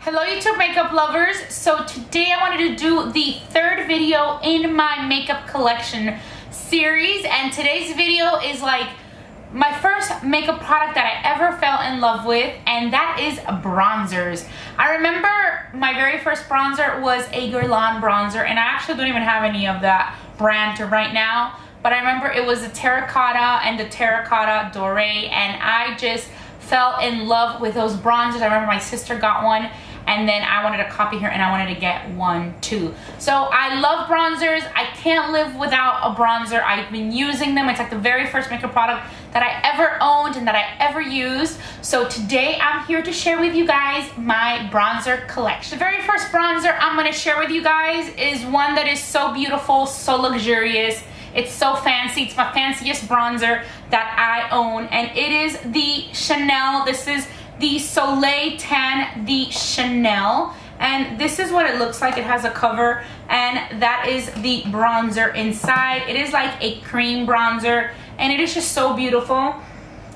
Hello YouTube makeup lovers. So today I wanted to do the third video in my makeup collection series, and today's video is like my first makeup product that I ever fell in love with, and that is bronzers. I remember my very first bronzer was a Guerlain bronzer, and I actually don't even have any of that brand right now, but I remember it was a Terracotta and the Terracotta Doré, and I just fell in love with those bronzers. I remember my sister got one, and then I wanted to copy her and I wanted to get one too. So I love bronzers. I can't live without a bronzer. I've been using them. It's like the very first makeup product that I ever owned and that I ever used. So today I'm here to share with you guys my bronzer collection. The very first bronzer I'm going to share with you guys is one that is so beautiful, so luxurious. It's so fancy. It's my fanciest bronzer that I own, and it is the Chanel. This is the Soleil Tan de Chanel, and this is what it looks like. It has a cover, and that is the bronzer inside. It is like a cream bronzer, and it is just so beautiful.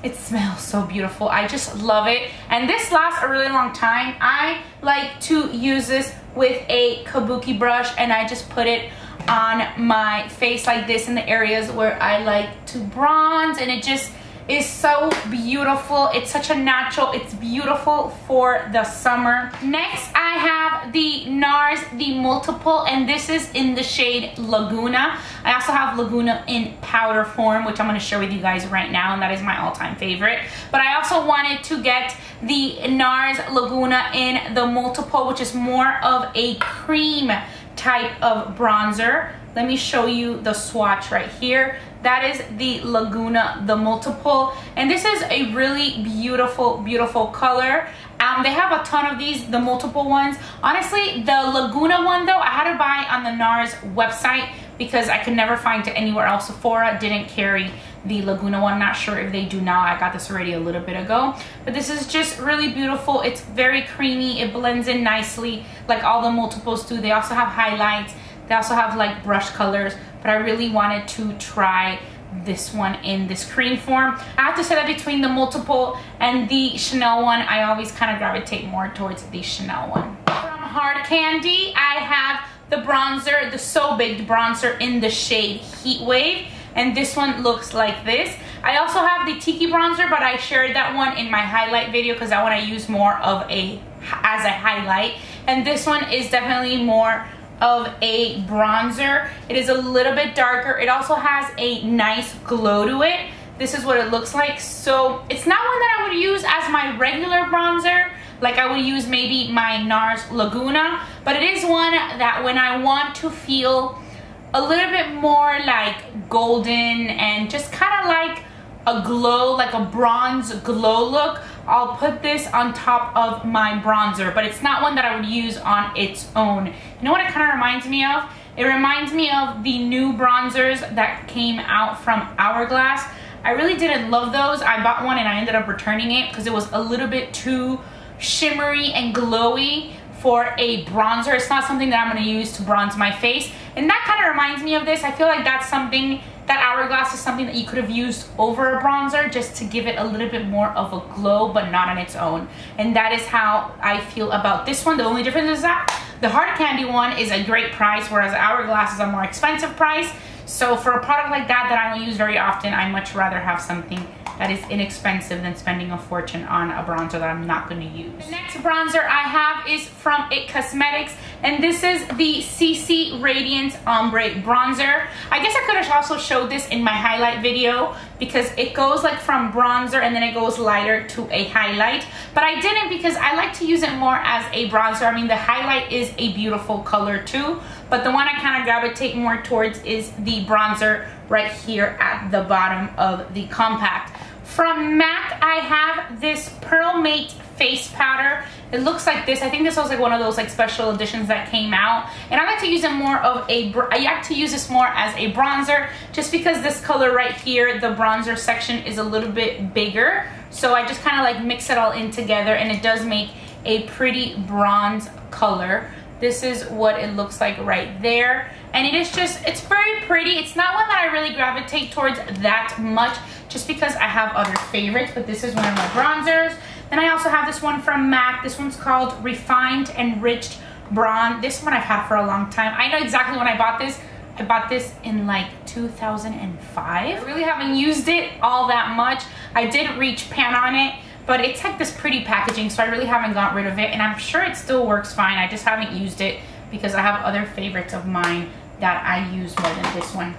It smells so beautiful. I just love it, and this lasts a really long time. I like to use this with a kabuki brush, and I just put it on my face like this in the areas where I like to bronze, and it just is so beautiful. It's such a natural. It's beautiful for the summer. Next I have the Nars, the multiple, and this is in the shade Laguna. I also have Laguna in powder form, which I'm going to share with you guys right now, and that is my all-time favorite. But I also wanted to get the Nars Laguna in the multiple, which is more of a cream type of bronzer. Let me show you the swatch right here. That is the Laguna, the multiple, and this is a really beautiful, beautiful color. They have a ton of these, the multiple ones. Honestly, the Laguna one though, I had to buy on the Nars website because I could never find it anywhere else. Sephora didn't carry the Laguna one. Not sure if they do now. I got this already a little bit ago, but this is just really beautiful. It's very creamy. It blends in nicely like all the multiples do. They also have highlights. They also have like brush colors, but I really wanted to try this one in this cream form. I have to say that between the multiple and the Chanel one, I always kind of gravitate more towards the Chanel one. From Hard Candy, I have the bronzer, the So Baked bronzer in the shade Heat Wave, and this one looks like this. I also have the Tiki bronzer, but I shared that one in my highlight video because I want to use more of as a highlight, and this one is definitely more of a bronzer. It is a little bit darker. It also has a nice glow to it. This is what it looks like. So it's not one that I would use as my regular bronzer, like I would use maybe my Nars Laguna, but it is one that when I want to feel a little bit more like golden and just kind of like a glow, like a bronze glow look, I'll put this on top of my bronzer, but it's not one that I would use on its own. You know what it kind of reminds me of? It reminds me of the new bronzers that came out from Hourglass. I really didn't love those. I bought one and I ended up returning it because it was a little bit too shimmery and glowy for a bronzer. It's not something that I'm going to use to bronze my face, and that kind of reminds me of this. I feel like that's something that Hourglass is something that you could have used over a bronzer just to give it a little bit more of a glow, but not on its own. And that is how I feel about this one. The only difference is that the Hard Candy one is a great price, whereas Hourglass is a more expensive price. So for a product like that I don't use very often, I much rather have something that is inexpensive than spending a fortune on a bronzer that I'm not going to use. The next bronzer I have is from IT Cosmetics, and this is the CC Radiance Ombre bronzer. I guess I could have also showed this in my highlight video because it goes like from bronzer and then it goes lighter to a highlight, but I didn't because I like to use it more as a bronzer. I mean, the highlight is a beautiful color too, but the one I kind of gravitate more towards is the bronzer right here at the bottom of the compact. From MAC, I have this Pearlmate face powder. It looks like this. I think this was like one of those like special editions that came out, and I like to use it more of a, I like to use this more as a bronzer just because this color right here, the bronzer section, is a little bit bigger. So I just kind of like mix it all in together, and it does make a pretty bronze color. This is what it looks like right there, and it is just, it's very pretty. It's not one that I really gravitate towards that much just because I have other favorites, but this is one of my bronzers. Then And I also have this one from MAC. This one's called Refined Enriched Bronze. This one I've had for a long time. I know exactly when I bought this. I bought this in like 2005. I really haven't used it all that much. I did reach pan on it, but it's like this pretty packaging, so I really haven't got rid of it, and I'm sure it still works fine. I just haven't used it because I have other favorites of mine that I use more than this one.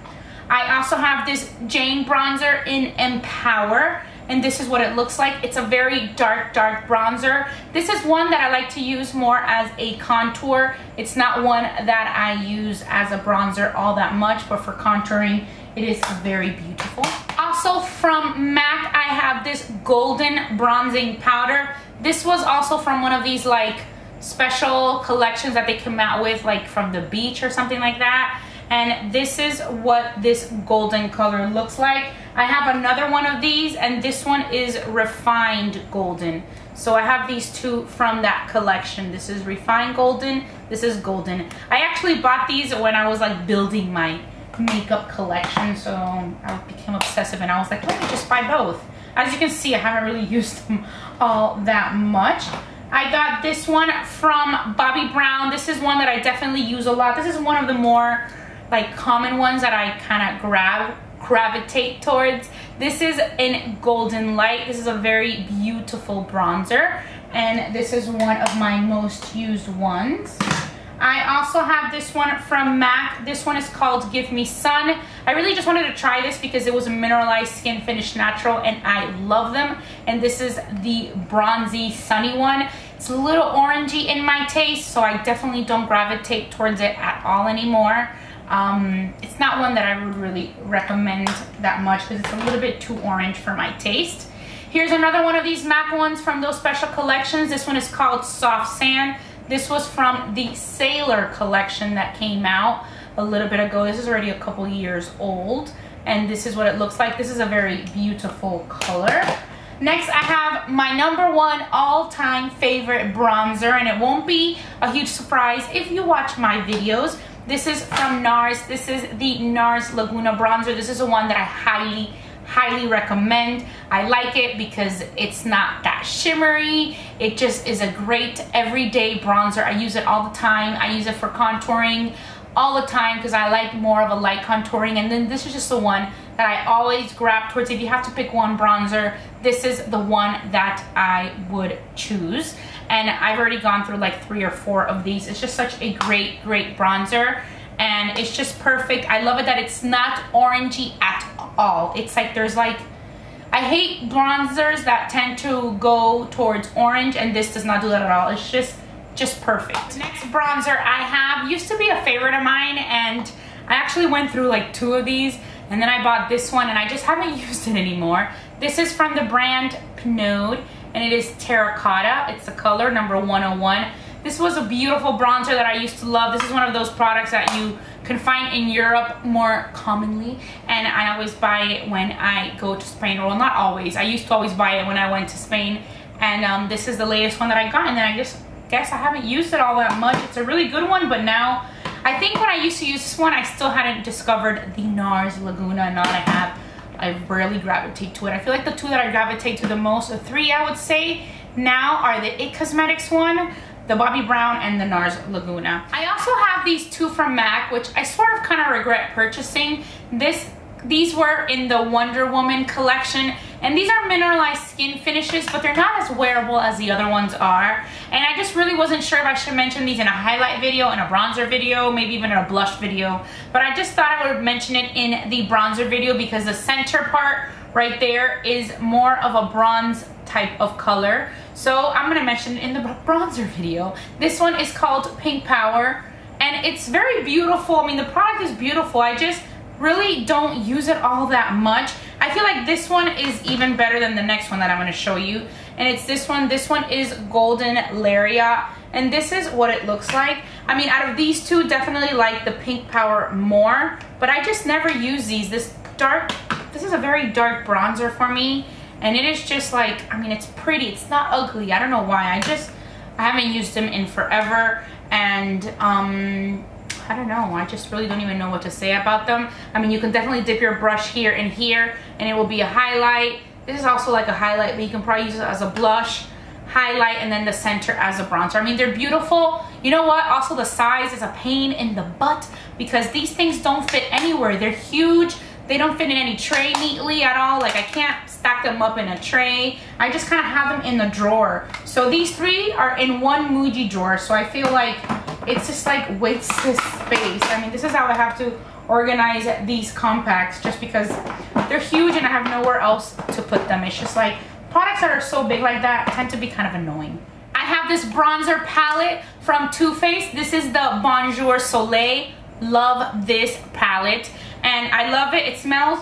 I also have this Jane bronzer in Empower, and this is what it looks like. It's a very dark bronzer. This is one that I like to use more as a contour. It's not one that I use as a bronzer all that much, but for contouring, it is very beautiful. Also from MAC, I have this golden bronzing powder. This was also from one of these like special collections that they come out with, like from the beach or something like that. And this is what this golden color looks like. I have another one of these, and this one is refined golden. So I have these two from that collection. This is refined golden, this is golden. I actually bought these when I was like building my makeup collection, so I became obsessive and I was like, let me just buy both. As you can see, I haven't really used them all that much. I got this one from Bobbi Brown. This is one that I definitely use a lot. This is one of the more like common ones that I kind of gravitate towards. This is in Golden Light. This is a very beautiful bronzer, and this is one of my most used ones. I also have this one from MAC. This one is called Give Me Sun. I really just wanted to try this because it was a mineralized skin finish natural, and I love them. And this is the bronzy sunny one. It's a little orangey in my taste, so I definitely don't gravitate towards it at all anymore. It's not one that I would really recommend that much because it's a little bit too orange for my taste. Here's another one of these MAC ones from those special collections. This one is called Soft Sand. This was from the Sailor collection that came out a little bit ago. This is already a couple years old, and this is what it looks like. This is a very beautiful color. Next, I have my #1 all-time favorite bronzer, and it won't be a huge surprise if you watch my videos. This is from Nars. This is the Nars Laguna bronzer. This is the one that I highly recommend. I like it because it's not that shimmery. It just is a great everyday bronzer. I use it all the time. I use it for contouring all the time because I like more of a light contouring. And then this is just the one that I always grab towards. If you have to pick one bronzer, this is the one that I would choose. And I've already gone through like 3 or 4 of these. It's just such a great bronzer, and it's just perfect. I love it that it's not orangey at all. It's like there's like, I hate bronzers that tend to go towards orange, and this does not do that at all. It's just perfect. Next bronzer I have used to be a favorite of mine, and I actually went through like 2 of these, and then I bought this one, and I just haven't used it anymore. This is from the brand Pinaud, and it is Terracotta. It's the color number 101. This was a beautiful bronzer that I used to love. This is one of those products that you can find in Europe more commonly, and I always buy it when I go to Spain. Well, not always. I used to always buy it when I went to Spain, and this is the latest one that I got, and then I just guess I haven't used it all that much. It's a really good one, but now I think when I used to use this one, I still hadn't discovered the Nars Laguna, and now that I have, I rarely gravitate to it. I feel like the 2 that I gravitate to the most, or 3 I would say now, are the It Cosmetics one, the Bobbi Brown, and the Nars Laguna. I also have these 2 from MAC, which I sort of kind of regret purchasing. These were in the Wonder Woman collection, and these are mineralized skin finishes, but they're not as wearable as the other ones are. And I just really wasn't sure if I should mention these in a highlight video, in a bronzer video, maybe even in a blush video. But I just thought I would mention it in the bronzer video because the center part right there is more of a bronze type of color. So I'm gonna mention it in the bronzer video. This one is called Pink Power, and it's very beautiful. I mean, the product is beautiful. I just really don't use it all that much. I feel like this one is even better than the next one that I'm going to show you, and it's this one. This one is Golden Lariat, and this is what it looks like. I mean, out of these 2, definitely like the Pink Power more, but I just never use these. This is a very dark bronzer for me, and it is just like, I mean, it's pretty, it's not ugly. I don't know why. I haven't used them in forever, and I don't know, I just really don't even know what to say about them. I mean, you can definitely dip your brush here and here, and it will be a highlight. This is also like a highlight, but you can probably use it as a blush. highlight and then the center as a bronzer. I mean, they're beautiful. You know what? Also, the size is a pain in the butt because these things don't fit anywhere. They're huge. They don't fit in any tray neatly at all. Like, I can't stack them up in a tray. I just kind of have them in the drawer. So these three are in one Muji drawer. So I feel like it's just like wasted space. I mean, this is how I have to organize these compacts, just because they're huge and I have nowhere else to put them. It's just like products that are so big like that tend to be kind of annoying. I have this bronzer palette from Too Faced. This is the Bonjour Soleil. Love this palette. And I love it. It smells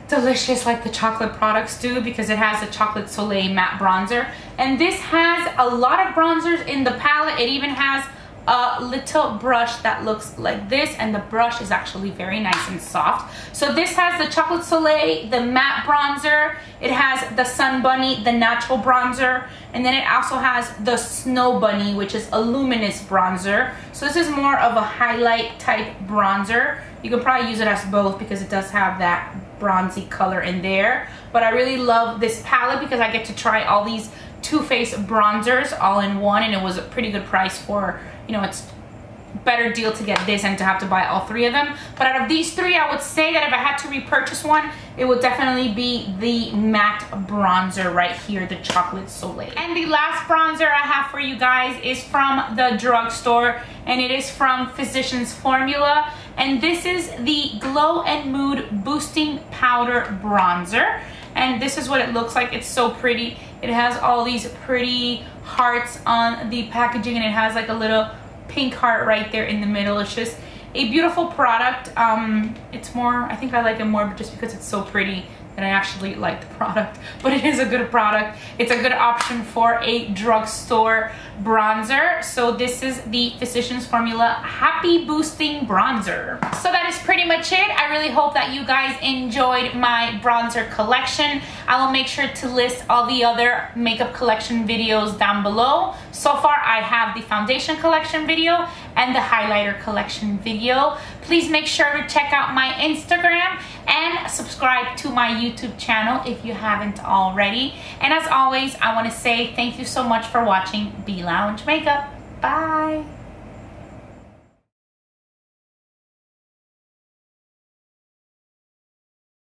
delicious like the chocolate products do because it has a chocolate Soleil matte bronzer. And this has a lot of bronzers in the palette. It even has a little brush that looks like this, and the brush is actually very nice and soft. So this has the chocolate Soleil, the matte bronzer. It has the Sun Bunny, the natural bronzer. And then it also has the Snow Bunny, which is a luminous bronzer. So this is more of a highlight type bronzer. You can probably use it as both because it does have that bronzy color in there. But I really love this palette because I get to try all these Too Faced bronzers all in one, and it was a pretty good price for, you know, it's better deal to get this and to have to buy all three of them. But out of these three, I would say that if I had to repurchase one, it would definitely be the matte bronzer right here, the chocolate Soleil. And the last bronzer I have for you guys is from the drugstore, and it is from Physicians Formula, and this is the Glow and Mood Boosting Powder Bronzer. And this is what it looks like. It's so pretty. It has all these pretty hearts on the packaging, and it has like a little pink heart right there in the middle. It's just a beautiful product. It's more, I think I like it more just because it's so pretty than I actually like the product. But it is a good product. It's a good option for a drugstore bronzer. So this is the Physicians Formula Happy Boosting Bronzer. So that is pretty much it. I really hope that you guys enjoyed my bronzer collection. I will make sure to list all the other makeup collection videos down below. So far, I have the foundation collection video and the highlighter collection video. Please make sure to check out my Instagram and subscribe to my YouTube channel if you haven't already. And as always, I want to say thank you so much for watching B Lounge Makeup. Bye.